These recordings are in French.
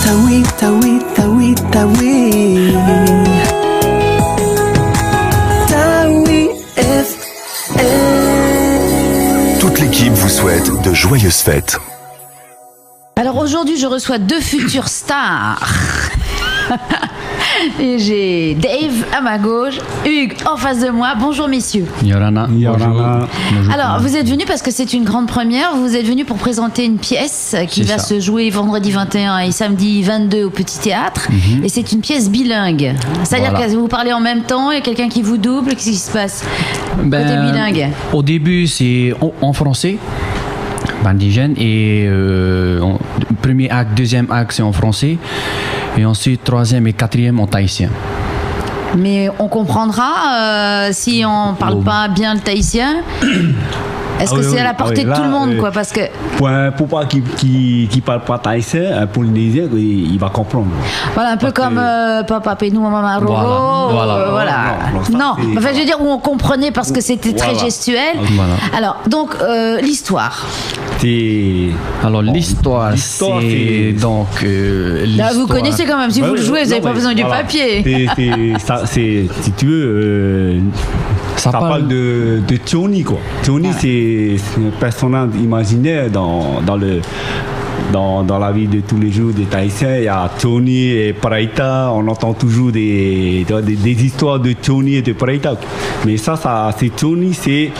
Taoui, Taoui, Taoui, Taoui. Taoui FM. Toute l'équipe vous souhaite de joyeuses fêtes. Alors aujourd'hui, je reçois deux futures stars. Et j'ai Dave à ma gauche, Hugues en face de moi. Bonjour messieurs. Yorana. Bonjour. Alors vous êtes venus parce que c'est une grande première. Vous êtes venus pour présenter une pièce qui va se jouer vendredi 21 et samedi 22 au Petit Théâtre. Et c'est une pièce bilingue. C'est-à-dire que vous parlez en même temps, il y a quelqu'un qui vous double. Qu'est-ce qui se passe côté bilingue? Au début, c'est en français. Indigène et premier acte, deuxième acte c'est en français et ensuite troisième et quatrième en tahitien. Mais on comprendra si on parle pas bien le tahitien. Est-ce que c'est à la portée de tout le monde quoi, parce que pour pas qui parle pas tahitien, un polynésien, il va comprendre. Voilà, un peu comme Papa Pénou, Maman Roro. Voilà. Non, enfin je veux dire où on comprenait parce que c'était très gestuel. Voilà. Alors donc l'histoire. Alors l'histoire c'est donc là vous connaissez quand même, si vous le jouez vous n'avez pas besoin du papier. Si tu veux ça parle de Tony quoi. Tony c'est un personnage imaginaire dans la vie de tous les jours des Tahitiens. Il y a Tony et Paraita, on entend toujours des histoires de Tony et de Paraita. Mais ça c'est Tony, c'est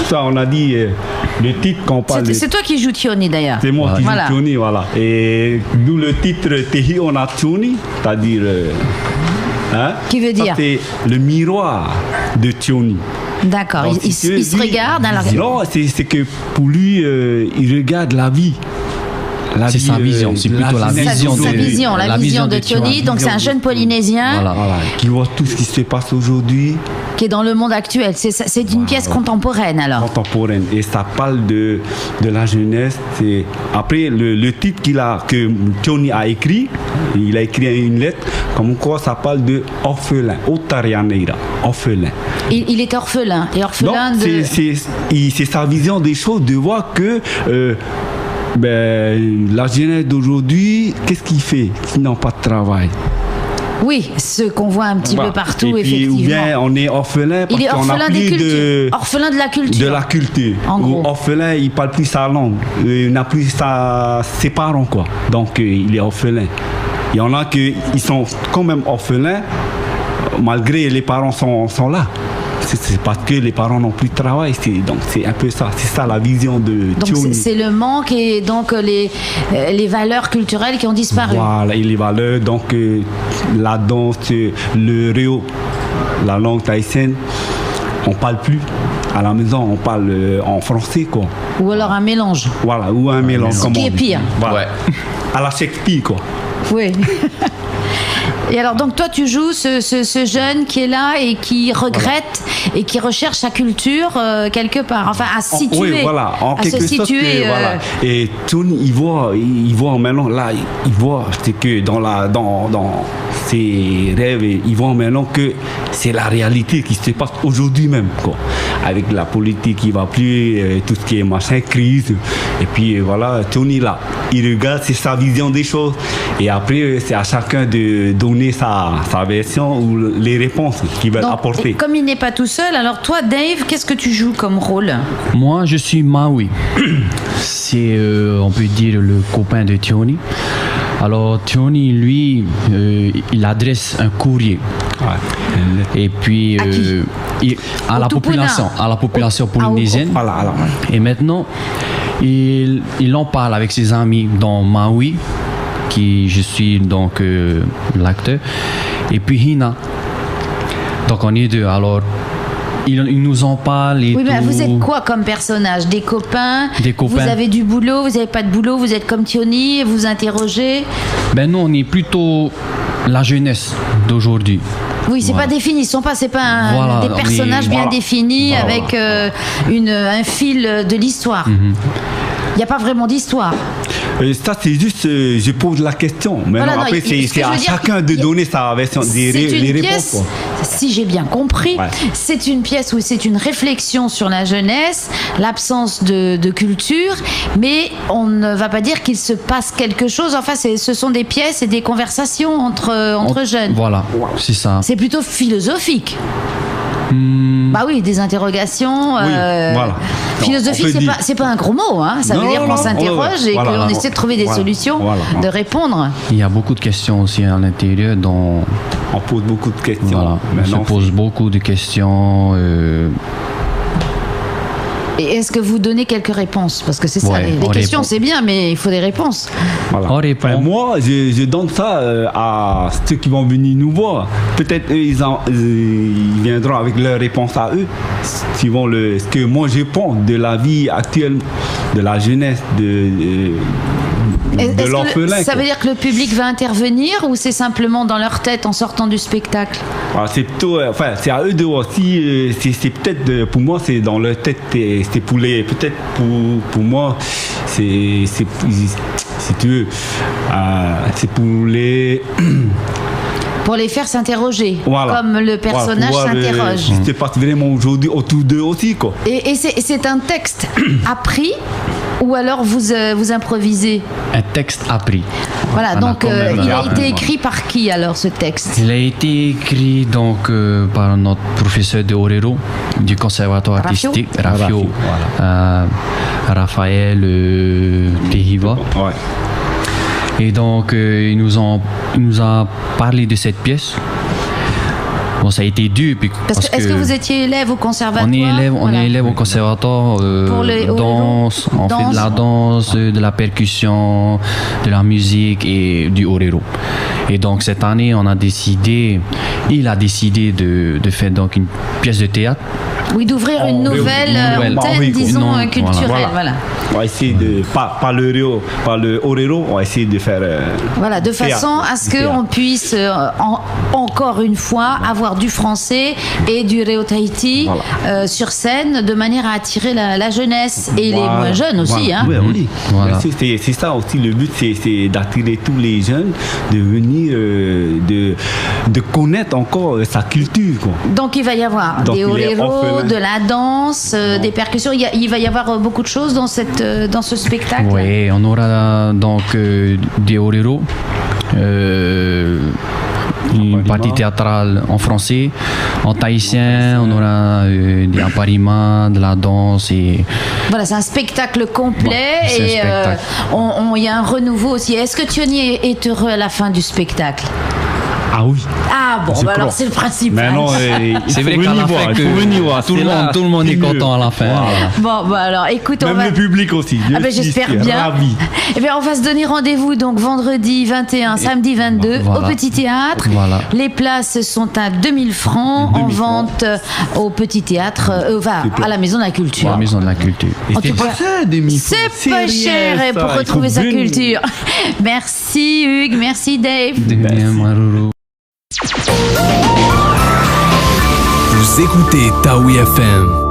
ça, on a dit le titre qu'on parle. C'est toi qui joues Tony d'ailleurs. C'est moi qui joue Tony, voilà. Et d'où le titre Tehi on a Tony, c'est-à-dire. Qui veut dire c'est le miroir de Tony. D'accord, il se regarde. Non, c'est que pour lui, il regarde la vie. C'est sa vision, c'est plutôt la vision de Tony. Donc c'est un jeune Polynésien qui voit tout ce qui se passe aujourd'hui, qui est dans le monde actuel. C'est une pièce contemporaine alors. Contemporaine, et ça parle de la jeunesse. Après le titre que Tony a écrit, il a écrit une lettre comme quoi ça parle de orphelin, Otarianeira, orphelin. Il est orphelin et orphelin donc, c'est sa vision des choses, de voir que la jeunesse d'aujourd'hui, qu'est-ce qu'il fait? Ils n'ont pas de travail. Oui, ce qu'on voit un petit peu partout, et puis, effectivement. Ou bien on est orphelin parce qu'on n'a plus orphelin de la culture. De la culture. En gros. Orphelin, il parle plus sa langue, il n'a plus ses parents quoi. Donc il est orphelin. Il y en a qui sont quand même orphelins malgré les parents sont là. C'est parce que les parents n'ont plus de travail. Donc c'est un peu ça. C'est ça la vision de Tony. Donc c'est le manque et donc les valeurs culturelles qui ont disparu. Voilà, et les valeurs, donc la danse, le réo, la langue tahitienne, on parle plus. À la maison, on parle en français quoi. Ou alors un mélange. Voilà, ou un mélange. Ce qui est pire. Voilà. Ouais. À la Shakespeare quoi. Oui. Et alors donc toi tu joues ce jeune qui est là et qui regrette et qui recherche sa culture quelque part, enfin à se situer. Oui, voilà, en quelque sorte. Voilà. Et Tony il voit maintenant là, il voit c'est que dans ses rêves, il voit maintenant que c'est la réalité qui se passe aujourd'hui même quoi. Avec la politique qui va plus, tout ce qui est machin, crise. Et puis voilà, Tony là, il regarde, c'est sa vision des choses. Et après, c'est à chacun de donner sa version ou les réponses qu'il va apporter. Comme il n'est pas tout seul, alors toi, Dave, qu'est-ce que tu joues comme rôle? Moi, je suis Maui. C'est, on peut dire, le copain de Tony. Alors, Tony, lui, il adresse un courrier. Ouais. Et puis, à la population polynésienne. Et maintenant, il en parle avec ses amis dans Maui, qui je suis donc l'acteur, et puis Hina. Donc on est deux. Alors ils nous en parlent et oui, tout. Mais vous êtes quoi comme personnage? Des copains? Vous Vous avez du boulot? Vous n'avez pas de boulot? Vous êtes comme Tony et vous interrogez? Ben nous on est plutôt la jeunesse d'aujourd'hui. Oui, c'est pas défini, c'est pas des personnages bien définis avec un fil de l'histoire. Il n'y a pas vraiment d'histoire. Ça, c'est juste, je pose la question. Maintenant, Voilà, non, après, c'est à chacun de donner sa version, les réponses. Pièce, si j'ai bien compris, c'est une pièce où c'est une réflexion sur la jeunesse, l'absence de culture, mais on ne va pas dire qu'il se passe quelque chose. Enfin, ce sont des pièces et des conversations entre jeunes. Voilà, c'est ça. C'est plutôt philosophique. Bah oui, des interrogations. Voilà. Philosophique, c'est pas un gros mot. Hein. Ça veut dire qu'on s'interroge et qu'on essaie de trouver des solutions, de répondre. Il y a beaucoup de questions aussi à l'intérieur dont on pose beaucoup de questions. Voilà, on se pose beaucoup de questions. Et est-ce que vous donnez quelques réponses? Parce que c'est ça, les questions c'est bien, mais il faut des réponses. Voilà. Enfin, moi, je donne ça à ceux qui vont venir nous voir. Peut-être eux, ils viendront avec leurs réponses à eux, suivant ce que moi je pense de la vie actuelle, de la jeunesse, de l'orphelin. Ça veut dire que le public va intervenir ou c'est simplement dans leur tête en sortant du spectacle? C'est plutôt, c'est à eux de voir. Si c'est peut-être pour moi, c'est dans leur tête. C'est pour les, peut-être pour moi, c'est si tu veux, c'est pour les. Pour les faire s'interroger, comme le personnage s'interroge. Ce qui se passe vraiment aujourd'hui autour d'eux aussi, quoi. Et c'est un texte appris ou alors vous improvisez? Un texte appris. Voilà, donc il a été écrit par qui alors ce texte? Il a été écrit donc par notre professeur de Orero du conservatoire artistique, Rafio, Raphaël Tehiva. Ouais. Et donc, il nous a parlé de cette pièce. Bon, ça a été dur. Est-ce que vous étiez élève au conservatoire? On est élève au conservatoire. Danse, on fait de la danse, de la percussion, de la musique et du orero. Et donc, cette année, il a décidé de faire donc une pièce de théâtre. Oui, d'ouvrir une nouvelle antenne, disons, culturelle. Voilà. On va essayer de, par le orero, on va essayer de faire. Voilà, de façon à ce qu'on puisse, encore une fois, avoir du français et du Réo Tahiti sur scène, de manière à attirer la jeunesse et les moins jeunes aussi. Hein. Oui. Voilà. C'est ça aussi, le but, c'est d'attirer tous les jeunes, de venir, de connaître encore sa culture. Quoi. Donc il va y avoir des oreros, de la danse, des percussions. Il va y avoir beaucoup de choses dans ce spectacle. Oui, on aura donc des oreros, une partie théâtrale en français, en tahitien, on aura des appariements, de la danse et. Voilà, c'est un spectacle complet et il y a un renouveau aussi. Est-ce que Thioni est heureux à la fin du spectacle? Ah oui. Ah bon, alors c'est le principal. C'est vrai qu'à la fin, tout le monde est content à la fin. Voilà. Bon, alors écoute, même le public aussi. J'espère bien. Ravi. Eh bien, on va se donner rendez-vous donc vendredi 21, samedi 22 au Petit Théâtre. Voilà. Les places sont à 2000 francs en vente au Petit Théâtre, à la Maison de la Culture. À la Maison de la Culture. Et c'est pas cher, 2000 francs. C'est pas cher pour retrouver sa culture. Merci Hugues, merci Dave. Vous écoutez Taoui FM.